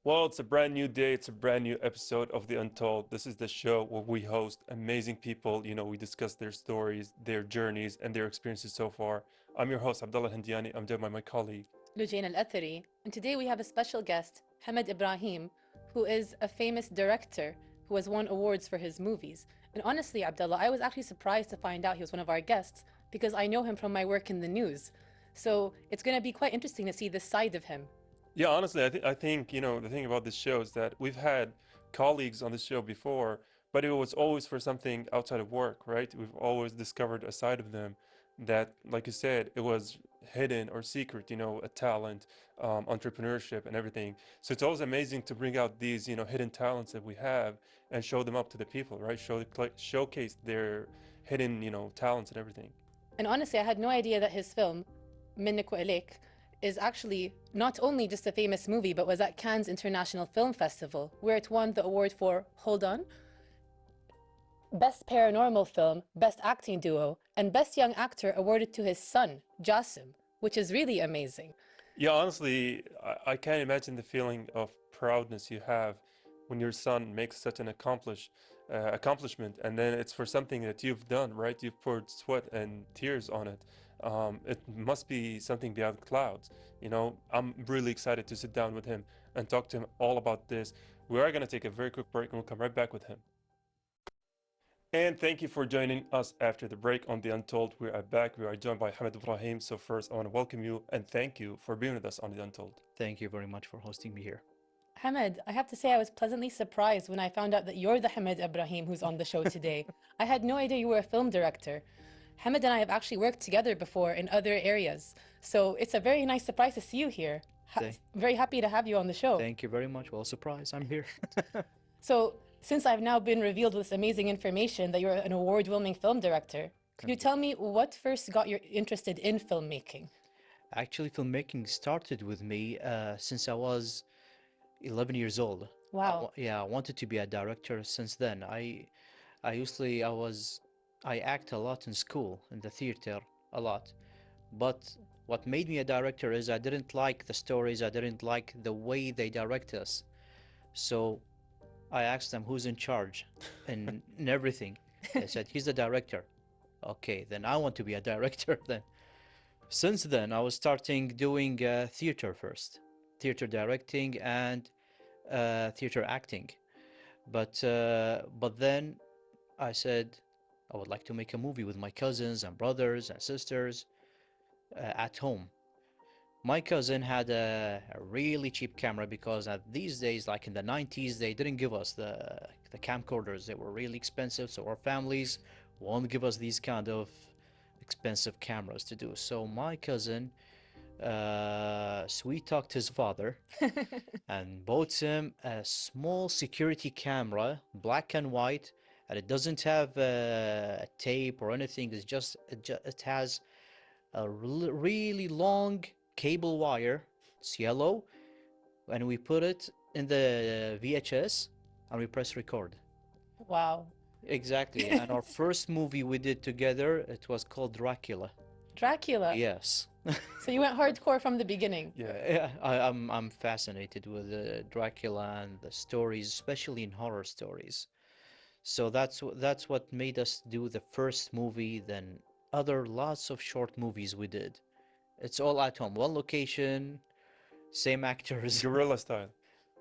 Well, it's a brand new day. It's a brand new episode of The Untold. This is the show where we host amazing people. We discuss their stories, their journeys, and their experiences so far. I'm your host, Abdullah Hindiani. I'm joined by my colleague. Lujain Al-Athari, and today we have a special guest, Hamad Ibraheem, who is a famous director who has won awards for his movies. And honestly, Abdullah, I was actually surprised to find out he was one of our guests because I know him from my work in the news. So it's going to be quite interesting to see this side of him. Yeah, honestly, I think the thing about this show is that we've had colleagues on the show before, but it was always for something outside of work, right? We've always discovered a side of them that, like you said, it was hidden or secret, a talent, entrepreneurship, and everything. So it's always amazing to bring out these, hidden talents that we have and show them up to the people, right? Showcase their hidden, talents and everything. And honestly, I had no idea that his film, منك وإليك, is actually not only just a famous movie, but was at Cannes International Film Festival, where it won the award for, hold on, Best Paranormal Film, Best Acting Duo, and Best Young Actor awarded to his son, Jassim, which is really amazing. Yeah, honestly, I can't imagine the feeling of proudness you have when your son makes such an accomplishment, and then it's for something that you've done, right? You've poured sweat and tears on it. It must be something beyond clouds. I'm really excited to sit down with him and talk to him all about this. We are going to take a very quick break and we'll come right back with him. And thank you for joining us after the break on The Untold. We are back. We are joined by Hamad Ibrahim. So first, I want to welcome you and thank you for being with us on The Untold. Thank you very much for hosting me here. Hamad, I have to say I was pleasantly surprised when I found out that you're the Hamad Ibrahim who's on the show today. I had no idea you were a film director. Hamad and I have actually worked together before in other areas, so it's a very nice surprise to see you here. Very happy to have you on the show. Thank you very much. Well, surprise, I'm here. So, since I've now been revealed with this amazing information that you're an award-winning film director, could you tell me what first got you interested in filmmaking? Actually, filmmaking started with me since I was 11 years old. Wow. I wanted to be a director since then. I act a lot in school, in the theater, a lot. But what made me a director is I didn't like the stories, I didn't like the way they direct us. So I asked them who's in charge in everything. They said, he's the director. Okay, then I want to be a director then. Since then, I was starting doing theater first. Theater directing and theater acting. But then I said, I would like to make a movie with my cousins and brothers and sisters at home. My cousin had a really cheap camera because these days, like in the 90s, they didn't give us the camcorders. They were really expensive, so our families won't give us these kind of expensive cameras to do. So my cousin sweet talked his father and bought him a small security camera, black and white, and it doesn't have a tape or anything. It has a really long cable wire. It's yellow, and we put it in the VHS and we press record. Wow. Exactly. And our first movie we did together, it was called Dracula. Dracula? Yes. So you went hardcore from the beginning. Yeah, I'm fascinated with Dracula and the stories, especially in horror stories. So that's what made us do the first movie, then lots of short movies we did. It's all at home, one location, same actors. Guerrilla style.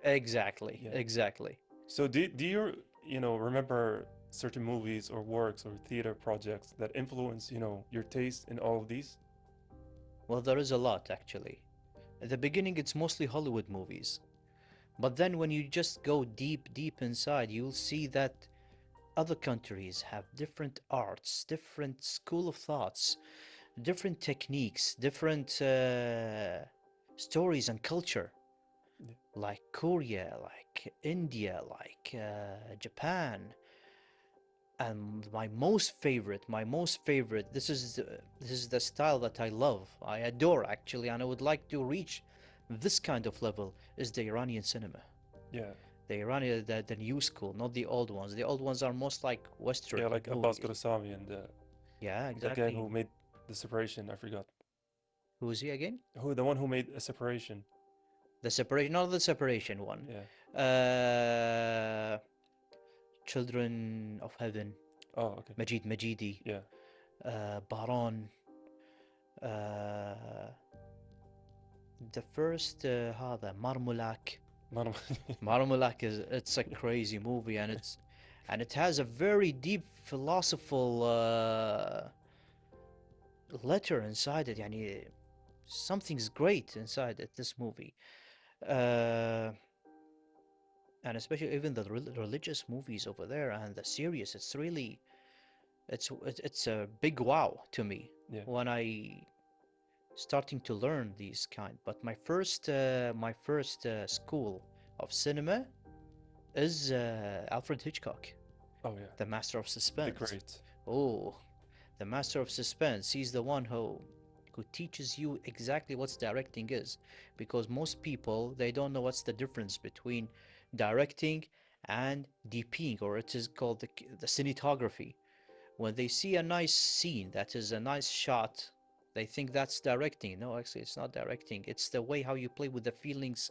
Exactly, Yeah. exactly. So do you, remember certain movies or works or theater projects that influence, your taste in all of these? Well, there is a lot actually. At the beginning, it's mostly Hollywood movies. But then when you just go deep, deep inside, you'll see that other countries have different arts, different school of thoughts, different techniques, different stories and culture. Yeah. Like Korea, like India, like Japan. And my most favorite, this is the style that I love, I adore actually, and I would like to reach this kind of level, is the Iranian cinema. Yeah. The Iranian, the new school, not the old ones. The old ones are most like Western. Yeah, like Abbas Ghorasami and Yeah, the guy who exactly. made The Separation, I forgot. Who is he again? The one who made A Separation. The separation, not the separation one. Yeah. Children of Heaven, Oh, okay. Majidi, Yeah. Baron. Uh, the first هذا Marmolak. Marmolak it's a crazy movie, and it has a very deep philosophical letter inside it. يعني something's great inside it, this movie. And especially even the religious movies over there and the series, it's really it's a big wow to me. Yeah. When I starting to learn these kind. But my first school of cinema is Alfred Hitchcock, Oh yeah. the master of The suspense. great. Oh, the master of suspense. He's the one who teaches you exactly what's directing is, because most people, they don't know what's the difference between directing and DPing, or it is called the cinematography. When they see a nice scene, that is a nice shot, they think that's directing. No, actually it's not directing. It's the way how you play with the feelings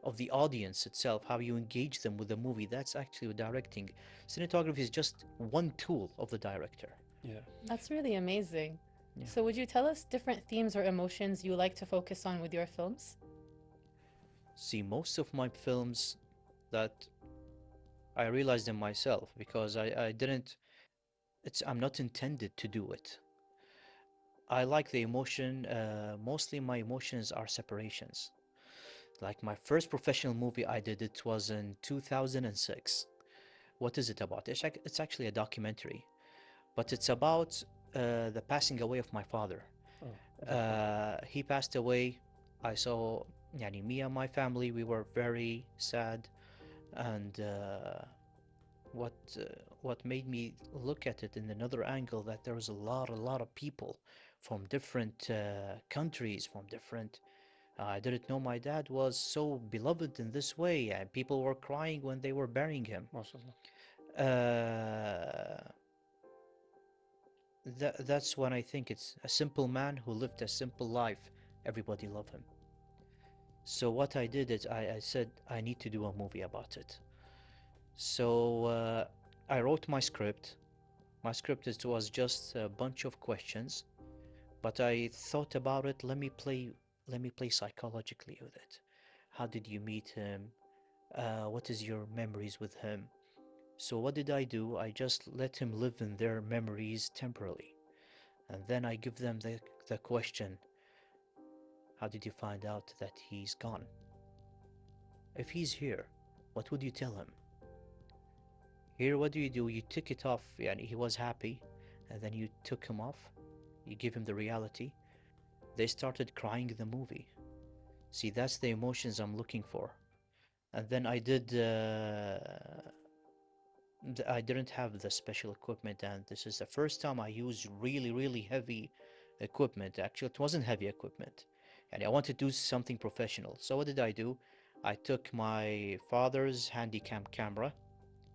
of the audience itself, how you engage them with the movie. That's actually directing. Cinematography is just one tool of the director. Yeah. That's really amazing. Yeah. So would you tell us different themes or emotions you like to focus on with your films? See, most of my films that I realized them myself, because I didn't, I'm not intended to do it. I like the emotion, mostly my emotions are separations. Like my first professional movie I did, it was in 2006. What is it about? It's actually a documentary, but it's about the passing away of my father. Oh. He passed away. I saw, yani, me and my family, we were very sad. And what what made me look at it in another angle, that there was a lot of people from different countries, from different. I didn't know my dad was so beloved in this way, and people were crying when they were burying him. MashaAllah. That's when I think it's a simple man who lived a simple life. Everybody loved him. So what I did is I said I need to do a movie about it. So I wrote my script. My script was just a bunch of questions, but I thought about it. Let me play psychologically with it. How did you meet him? What is your memories with him? So what did I do? I just let him live in their memories temporarily, and then I give them the question: how did you find out that he's gone? If he's here, what would you tell him? Here, what do? You took it off, and he was happy, and then you took him off. You give him the reality. They started crying in the movie. See, that's the emotions I'm looking for. And then I did. I didn't have the special equipment, and this is the first time I used really heavy equipment. Actually, it wasn't heavy equipment, and I wanted to do something professional. So what did I do? I took my father's Handycam camera.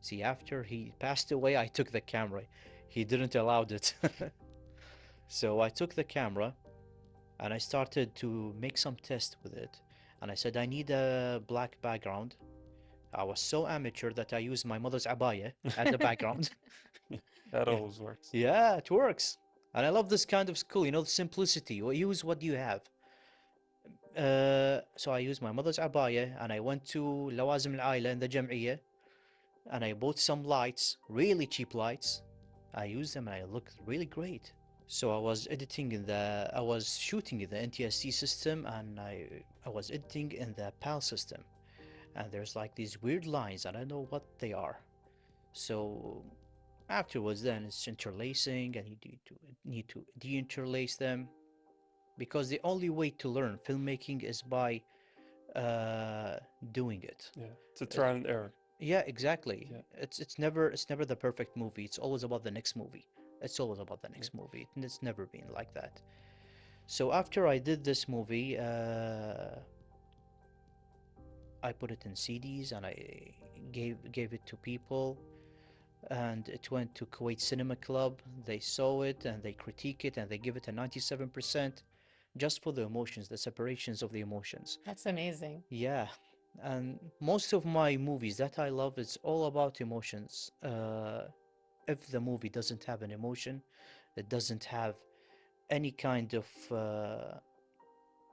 See, after he passed away, I took the camera. He didn't allow it. So I took the camera and I started to make some tests with it. And I said, I need a black background. I was so amateur that I used my mother's abaya as a background. That Yeah. always works. Yeah, it works. And I love this kind of school, the simplicity. Use what you have. So I used my mother's abaya and I went to Lawazim al-Aila in the Jam'iyya, and I bought some lights, really cheap lights. I used them and I looked really great. So I was shooting in the NTSC system, and I was editing in the PAL system. And there's like these weird lines, and I don't know what they are. So afterwards, then it's interlacing, and you need to deinterlace them, because the only way to learn filmmaking is by doing it. Yeah. It's a trial and error. Yeah, exactly. Yeah. It's never the perfect movie. It's always about the next movie. It's always about the next movie. And it's never been like that. So after I did this movie, I put it in CDs and I gave it to people, and it went to Kuwait Cinema Club. They saw it and they critique it and they give it a 97%. just for the emotions, the separations of the emotions. That's amazing. Yeah, and most of my movies that I love, it's all about emotions. If the movie doesn't have an emotion, it doesn't have any kind of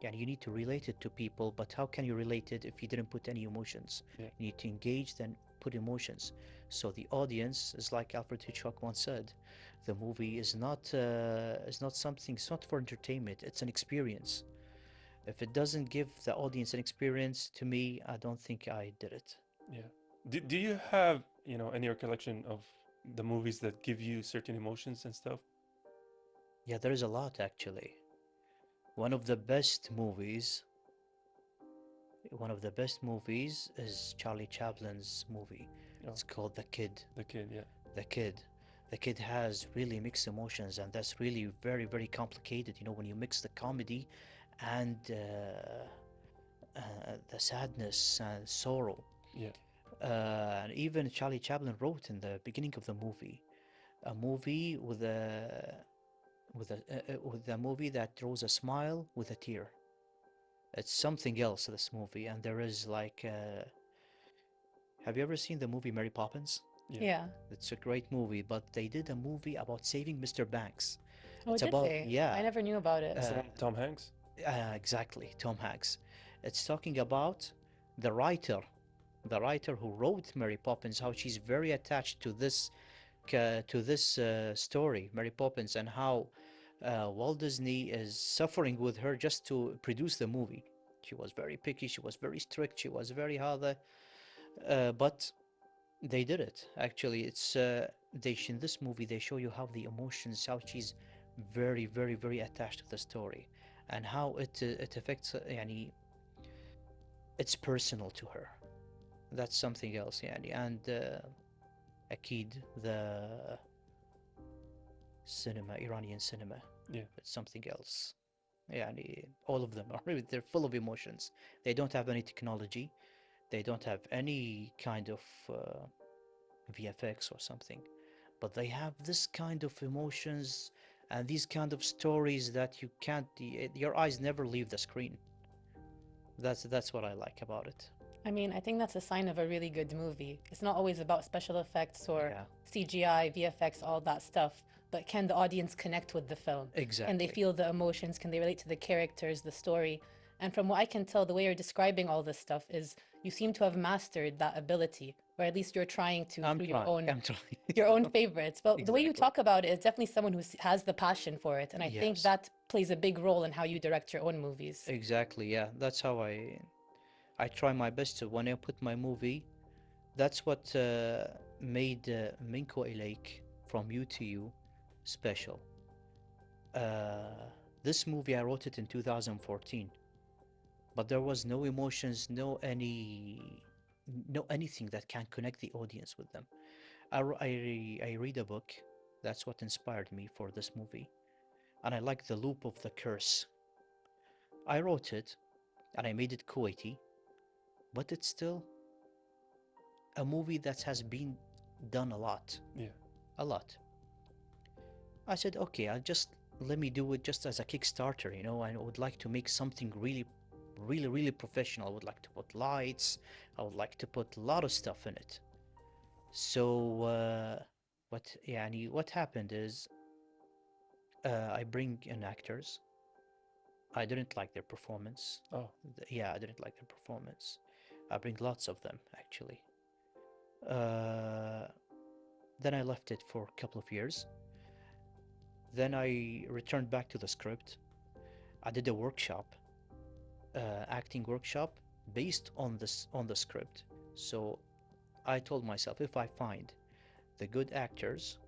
yeah, you need to relate it to people, but how can you relate it if you didn't put any emotions? Yeah. You need to engage, then put emotions. So the audience is like Alfred Hitchcock once said, the movie is not something. It's not for entertainment. It's an experience. If it doesn't give the audience an experience, to me, I don't think I did it. Yeah. Do you have, you know, in your collection of the movies that give you certain emotions and stuff? Yeah, there is a lot actually. One of the best movies, one of the best movies is Charlie Chaplin's movie. Oh, It's called The Kid. the kid, yeah. The Kid. The Kid has really mixed emotions, and that's really very, very complicated. You know, when you mix the comedy and the sadness and sorrow. Yeah. And even Charlie Chaplin wrote in the beginning of the movie, a movie with a movie that draws a smile with a tear. It's something else, this movie, and there is like, have you ever seen the movie Mary Poppins? Yeah. Yeah. It's a great movie, but they did a movie about saving Mr. Banks. Oh, It's did about, they? yeah, I never knew about it. It's the one with Tom Hanks? exactly, Tom Hanks. It's talking about the writer, the writer who wrote Mary Poppins, how she's very attached to this story, Mary Poppins, and how Walt Disney is suffering with her just to produce the movie. She was very picky, she was very strict, she was very hard, but they did it. Actually, it's in this movie they show you how the emotions, how she's very, very, very attached to the story, and how it affects, يعني, it's personal to her. That's something else, يعني. And أكيد the cinema, Iranian cinema, Yeah. it's something else. يعني, all of them are really, they're full of emotions. They don't have any technology. They don't have any kind of VFX or something, but they have this kind of emotions and these kind of stories that you can't, your eyes never leave the screen. That's what I like about it. I mean, I think that's a sign of a really good movie. It's not always about special effects or Yeah, CGI, VFX, all that stuff, but can the audience connect with the film? Can they exactly. feel the emotions? Can they relate to the characters, the story? And from what I can tell, the way you're describing all this stuff is you seem to have mastered that ability, or at least you're trying to I'm through your trying. own I'm trying. your own favorites. But the way you Exactly. talk about it is definitely someone who has the passion for it, and I think Yes. that plays a big role in how you direct your own movies. Exactly. Yeah, that's how I try my best to when I put my movie. That's what made Minko Elake from You to You special. This movie I wrote it in 2014, but there was no emotions, no anything that can connect the audience with them. I read a book. That's what inspired me for this movie, and I like the loop of the curse. I wrote it, and I made it Kuwaiti, but it's still a movie that has been done a lot, Yeah. a lot. I said, okay, I'll just let me do it just as a Kickstarter, you know. I would like to make something really, really, really professional. I would like to put lights. I would like to put a lot of stuff in it. So what happened is I bring in actors. I didn't like their performance. Oh, Yeah, I didn't like their performance. I bring lots of them actually. Uh, then I left it for a couple of years. Then I returned back to the script. I did a workshop, acting workshop based on the script. So I told myself, if I find the good actors,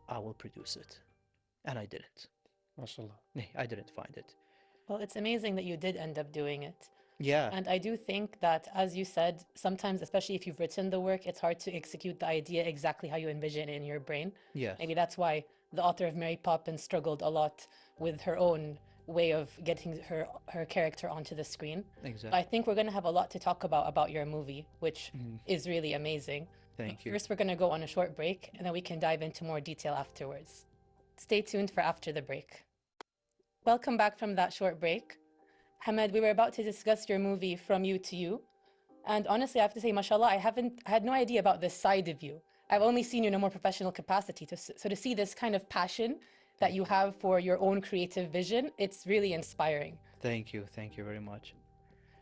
I will produce it, and I didn't. mashallah. I didn't find it. Well, it's amazing that you did end up doing it. Yeah, And I do think that, as you said, sometimes, especially if you've written the work, it's hard to execute the idea exactly how you envision it in your brain. yes, Maybe that's why the author of Mary Poppins struggled a lot with her own way of getting her character onto the screen. But I exactly. think we're going to have a lot to talk about your movie, which Mhm. is really amazing. Thank you. First, we're going to go on a short break, and then we can dive into more detail afterwards. Stay tuned for after the break. Welcome back from that short break. Hamad, we were about to discuss your movie From You to You. And honestly, I have to say, mashallah, I had no idea about this side of you. I've only seen you in a more professional capacity. So to see this kind of passion that you have for your own creative vision, it's really inspiring. Thank you very much.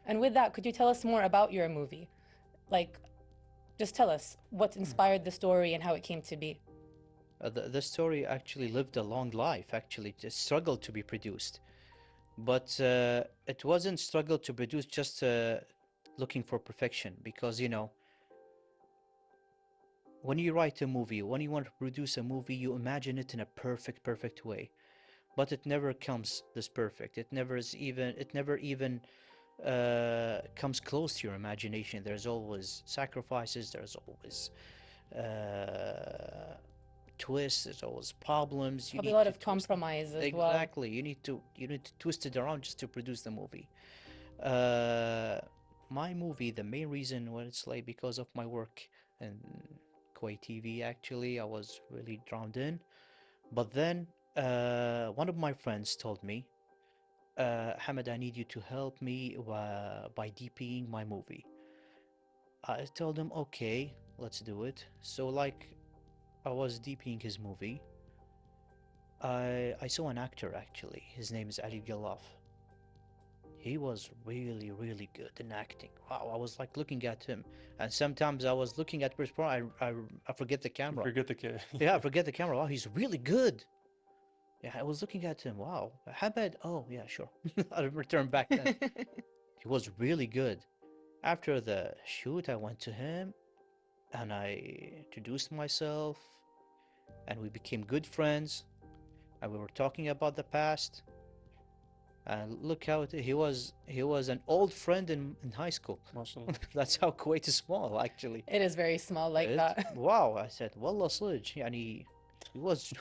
And with that, could you tell us more about your movie? Like, just tell us what inspired the story and how it came to be. The story actually lived a long life, actually, just struggled to be produced. But it wasn't struggle to produce just looking for perfection, because, you know, when you write a movie, when you want to produce a movie, you imagine it in a perfect way. But it never comes this perfect. It never even comes close to your imagination. There's always sacrifices, there's always twists, there's always problems. Probably a lot of compromise as well. Exactly. You need to twist it around just to produce the movie. My movie, the main reason when it's late because of my work in KTV, actually, I was really drowned in. But then one of my friends told me, Hamad, I need you to help me by DPing my movie. I told him, okay, let's do it. So like, I was DPing his movie. I saw an actor, actually. His name is Ali Galaf. He was really good in acting. Wow, I was like looking at him, and sometimes I was looking at Chris Brown. I forget the camera. Forget the kid. Yeah, I forget the camera. Wow, he's really good. Yeah, I was looking at him. Wow, Hamad. Oh yeah, sure. I'll return back then. He was really good. After the shoot, I went to him, and I introduced myself, and we became good friends, and we were talking about the past. And look how he was an old friend in high school. MashaAllah. That's how Kuwait is small, actually. It is very small like that. Wow, I said, والله صدق يعني he was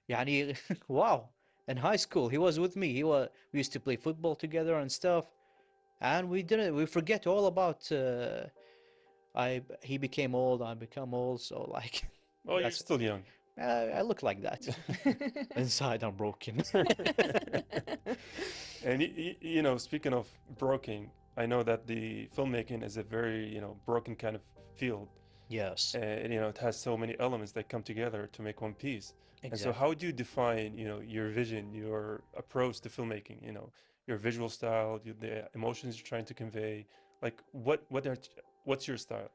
يعني wow. In high school, he was with me. We used to play football together and stuff. And we forget all about he became old, I become old, so like Oh, you're still young. I look like that. Inside, I'm broken. And you know, speaking of broken, I know that the filmmaking is a very, you know, broken kind of field. Yes. And you know, it has so many elements that come together to make one piece. And so Exactly. how do you define, you know, your vision, your approach to filmmaking, you know, your visual style, the emotions you're trying to convey? Like what's your style?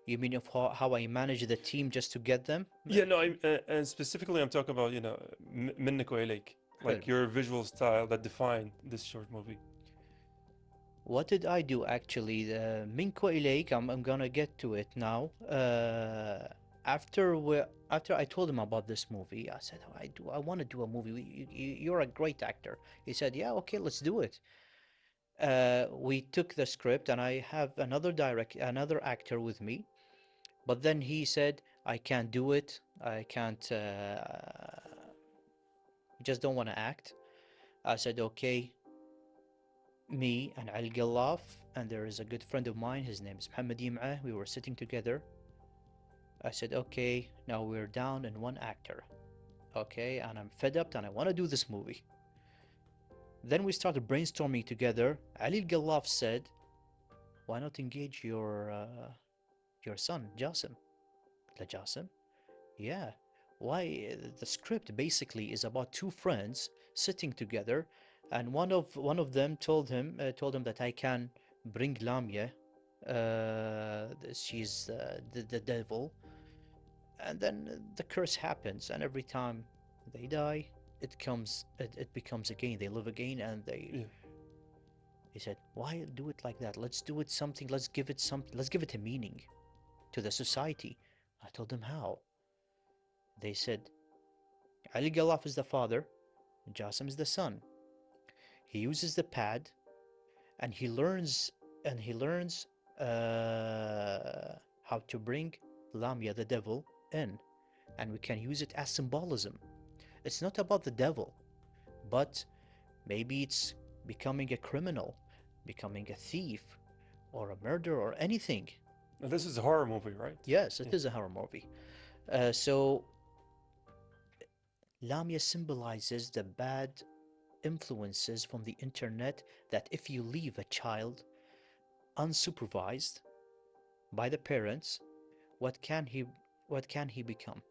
You mean of how I manage the team just to get them? Yeah, no, and specifically I'm talking about, you know, منك وإليك, like حلو. your visual style that defined this short movie. What did I do actually? منك وإليك, I'm gonna get to it now. After I told him about this movie, I said, I want to do a movie. You're a great actor. He said, yeah, okay, let's do it. We took the script, and I have another actor with me. But then he said, I can't do it. I can't, just don't want to act. I said, okay, me and Al Galaf, and there is a good friend of mine, his name is Muhammad. We were sitting together. I said, okay, now we're down in one actor. Okay, and I'm fed up and I want to do this movie. Then we started brainstorming together. Ali Galaf said, why not engage your son, Jasim? La Jasim? Yeah. Why? The script basically is about two friends sitting together, and one of them told him that I can bring Lamia. She's the devil, and then the curse happens, and every time they die, it becomes again. They live again, and they. Yeah. He said, "Why do it like that? Let's do it something. Let's give it something. Let's give it a meaning to the society." I told them how. They said, Ali Galaf is the father, Jasim is the son. He uses the pad, and he learns how to bring Lamia, the devil, in, and we can use it as symbolism. It's not about the devil, but maybe it's becoming a criminal, becoming a thief, or a murderer, or anything. Now, this is a horror movie, right? Yes, it Yeah. is a horror movie. So Lamia symbolizes the bad influences from the internet, that if you leave a child unsupervised by the parents, what can he become?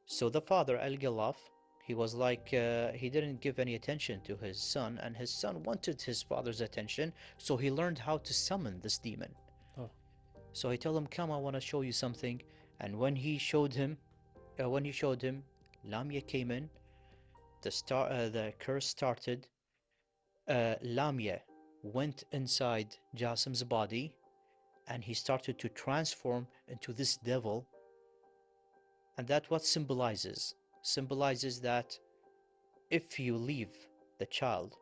So the father, Al Galaf, he was like, he didn't give any attention to his son, and his son wanted his father's attention, so he learned how to summon this demon. Oh. So he told him, "Come, I want to show you something." And when he showed him, Lamia came in. The curse started. Lamia went inside Jasim's body, and he started to transform into this devil. And that what symbolizes that if you leave the child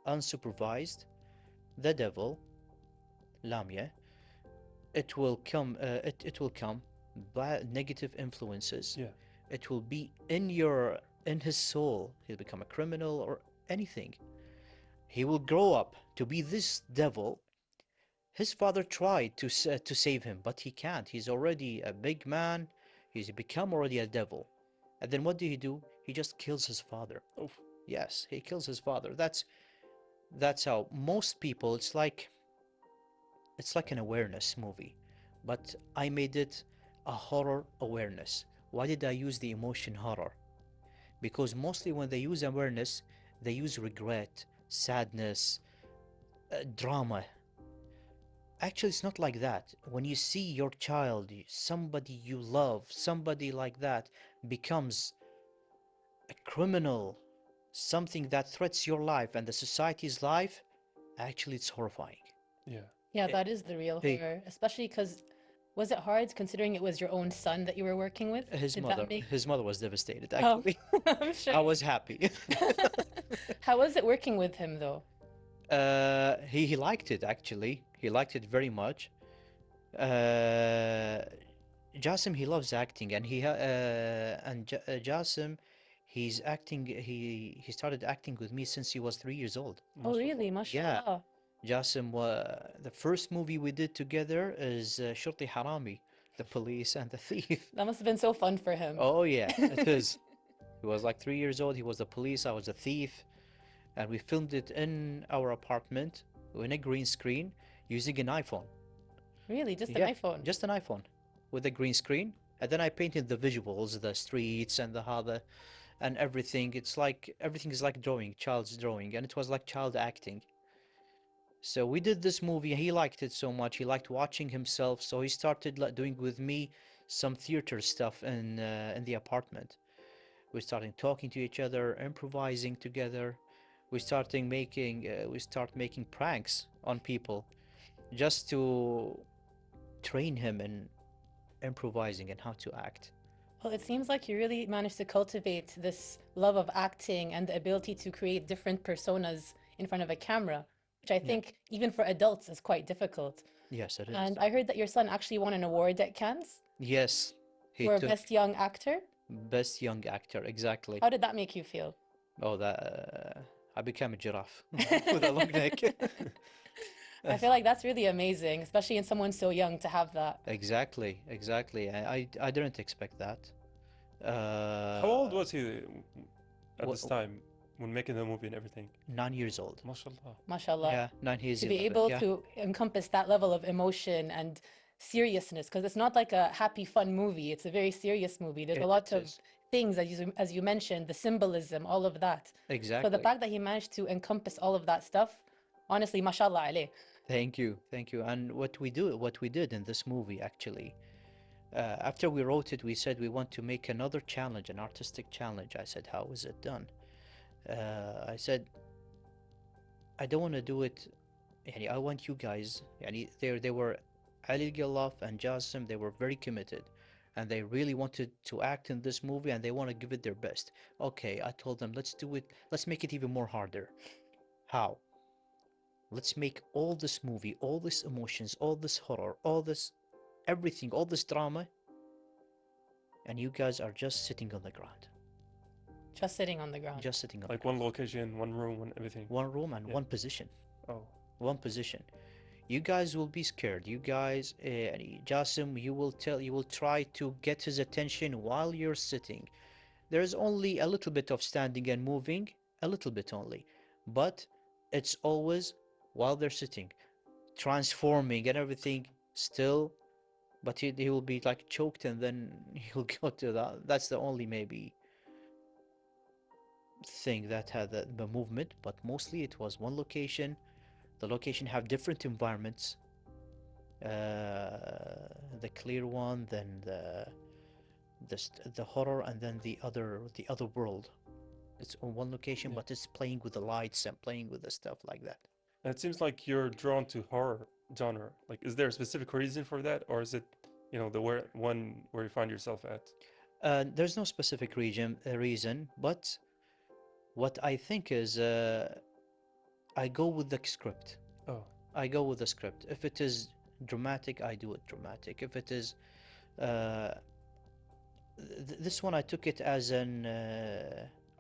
unsupervised, the devil, Lamia, it will come. It will come bad negative influences. Yeah. It will be in his soul. He'll become a criminal or anything. He will grow up to be this devil. His father tried to save him, but he can't. He's already a big man. He's become already a devil. And then what did he do? He just kills his father. Oh. Yes, he kills his father. That's how most people. It's like an awareness movie, but I made it a horror awareness. Why did I use the emotion horror? Because mostly when they use awareness, they use regret, sadness, drama. Actually, it's not like that. When you see your child, somebody you love, somebody like that becomes a criminal, something that threats your life and the society's life, actually it's horrifying. Yeah. Yeah, that is the real Hey. horror, especially because was it hard considering it was your own son that you were working with? His Did mother that make... his mother was devastated, Oh, actually. I'm sure. I was happy. How was it working with him though? He liked it, actually. He liked it very much. Jasim, he loves acting, and Jasim, he's acting. He started acting with me since he was 3 years old. Oh, Mashallah. really? Mashallah. Jasim, the first movie we did together is Shurti Harami, the police and the thief. That must have been so fun for him. Oh yeah, it is. He was like 3 years old. He was the police. I was the thief, and we filmed it in our apartment in a green screen using an iPhone. Really? Just an Yeah, iPhone? just an iPhone with a green screen, and then I painted the visuals, the streets and and everything. It's like everything is like drawing, child's drawing, and it was like child acting. So we did this movie. He liked it so much. He liked watching himself. So he started doing with me some theater stuff in the apartment. We started talking to each other, improvising together. We start making pranks on people, just to train him in improvising and how to act. Well, it seems like you really managed to cultivate this love of acting and the ability to create different personas in front of a camera, which I think even for adults is quite difficult. Yes, it is. And I heard that your son actually won an award at Cannes Yes, he for took Best Young Actor. Best Young Actor, exactly. How did that make you feel? Oh, that I became a giraffe with a long neck. I feel like that's really amazing, especially in someone so young to have that. Exactly, exactly. I didn't expect that. How old was he at wha- this time when making the movie and everything? 9 years old. Mashallah. Mashallah. Yeah, 9 years To be old. able Yeah, to encompass that level of emotion and seriousness, because it's not like a happy, fun movie. It's a very serious movie. There's a it lot of is. things, as you mentioned, the symbolism, all of that. So the Exactly. fact that he managed to encompass all of that stuff, honestly, mashallah alayh. Thank you, thank you. And what we did in this movie, actually, after we wrote it, we said we want to make another challenge, an artistic challenge. I said, how is it done? I said, I don't want to do it. Yani, I want you guys. Yani, they were Ali Gallaf and Jasim. They were very committed, and they really wanted to act in this movie, and they want to give it their best. Okay, I told them, let's do it. Let's make it even more harder. How? Let's make all this movie, all these emotions, all this horror, all this everything, all this drama, and you guys are just sitting on the ground. Just sitting on the ground. Just sitting on Like the ground. one location, one room, and everything. One room and Yeah. one position. Oh. One position. You guys will be scared. You guys, Jasim, you will try to get his attention while you're sitting. There is only a little bit of standing and moving, a little bit only, but it's always while they're sitting, transforming and everything still, but he will be like choked and then he'll go to that. That's the only maybe thing that had the movement, but mostly it was one location. The location have different environments. The clear one, then the horror, and then the other world. It's on one location, Yeah. but it's playing with the lights and playing with the stuff like that. And it seems like you're drawn to horror genre. Like, is there a specific reason for that, or is it, the one where you find yourself at? There's no specific reason, but what I think is I go with the script. Oh, I go with the script. If it is dramatic, I do it dramatic. If it is uh, this one, I took it as an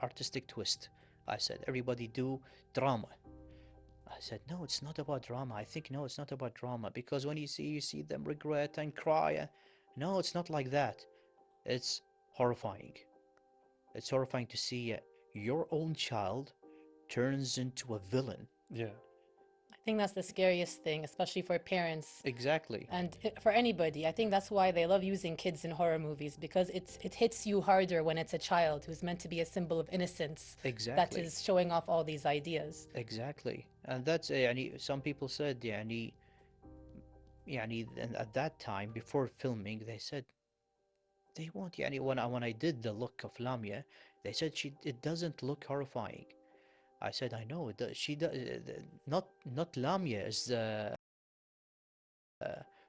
artistic twist. I said, everybody do drama. I said, no, it's not about drama. I think, no, it's not about drama, because when you see them regret and cry. No, it's not like that. It's horrifying. It's horrifying to see your own child turns into a villain. yeah. I think that's the scariest thing, especially for parents Exactly. and for anybody. I think that's why they love using kids in horror movies, because it hits you harder when it's a child who's meant to be a symbol of innocence that Exactly. is showing off all these ideas. Exactly. And that's some people said and at that time before filming they said they want when I did the look of Lamia, they said it doesn't look horrifying. I said, I know it does. She does. Not Lamia is the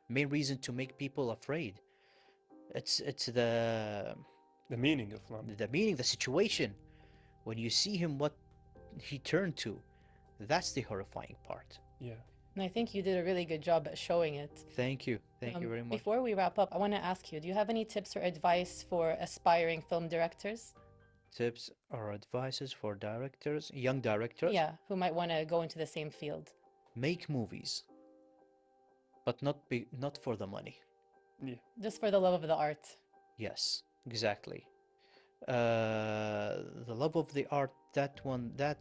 main reason to make people afraid. It's The meaning of Lam. the meaning, the situation. When you see him, what he turned to, that's the horrifying part. Yeah. And I think you did a really good job at showing it. Thank you. Thank you very much. Before we wrap up, I want to ask you, do you have any tips or advice for aspiring film directors? Tips or advices for directors, young directors? Yeah, who might want to go into the same field. Make movies, but not for the money. Yeah. Just for the love of the art. Yes, exactly. The love of the art, that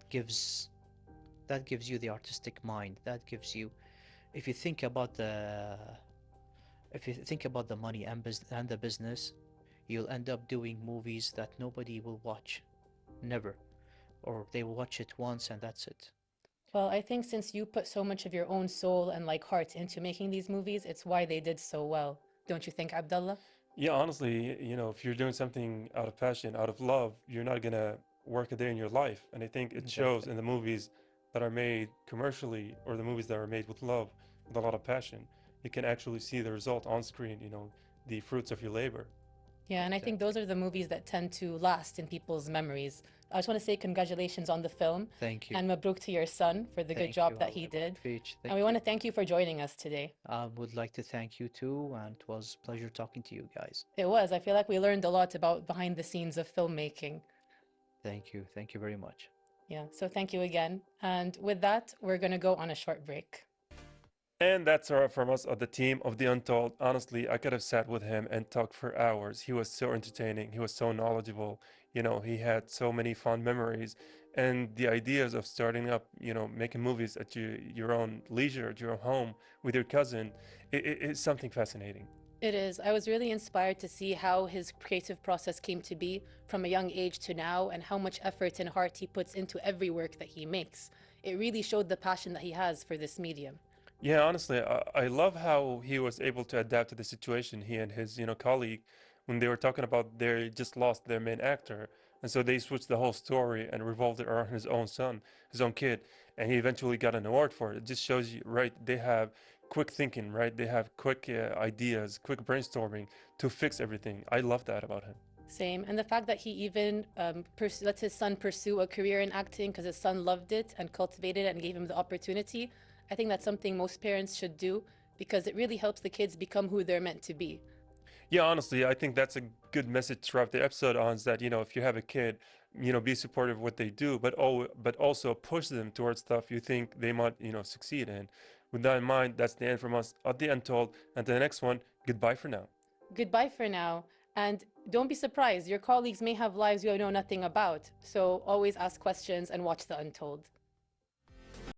gives you the artistic mind. That gives you, if you think about the money and the business, you'll end up doing movies that nobody will watch, never, or they will watch it once and that's it. Well, I think since you put so much of your own soul and like heart into making these movies, it's why they did so well. Don't you think, Abdullah? Yeah, honestly, if you're doing something out of passion, out of love, you're not gonna work a day in your life. And I think it shows Exactly. in the movies that are made commercially or the movies that are made with love, with a lot of passion. You can actually see the result on screen, the fruits of your labor. Yeah, and I think those are the movies that tend to last in people's memories. I just want to say congratulations on the film Thank you. and mabruk to your son for the good Thank job you, that he Allah did. Ybarak And we want to thank you for joining us today. I would like to thank you too, and it was a pleasure talking to you guys. It was. I feel like we learned a lot about behind the scenes of filmmaking. Thank you. Thank you very much. Yeah, so thank you again. And with that, we're going to go on a short break. And that's all from us of the team of The Untold. Honestly, I could have sat with him and talked for hours. He was so entertaining. He was so knowledgeable. He had so many fond memories. And the ideas of starting up, making movies at your own leisure, at your own home with your cousin, it's something fascinating. It is. I was really inspired to see how his creative process came to be from a young age to now and how much effort and heart he puts into every work that he makes. It really showed the passion that he has for this medium. Yeah, honestly, I love how he was able to adapt to the situation. He and his, colleague, when they were talking about they just lost their main actor, and so they switched the whole story and revolved it around his own son, his own kid, and he eventually got an award for it. It just shows you, right? They have quick thinking, right? They have quick ideas, quick brainstorming to fix everything. I love that about him. Same. And the fact that he even let his son pursue a career in acting because his son loved it and cultivated it and gave him the opportunity. I think that's something most parents should do because it really helps the kids become who they're meant to be. Yeah, honestly, I think that's a good message to wrap the episode on is that, if you have a kid, be supportive of what they do, but also push them towards stuff you think they might, succeed in. With that in mind, that's the end from us at The Untold. And to the next one, goodbye for now. Goodbye for now. And don't be surprised, your colleagues may have lives you know nothing about. So always ask questions and watch The Untold.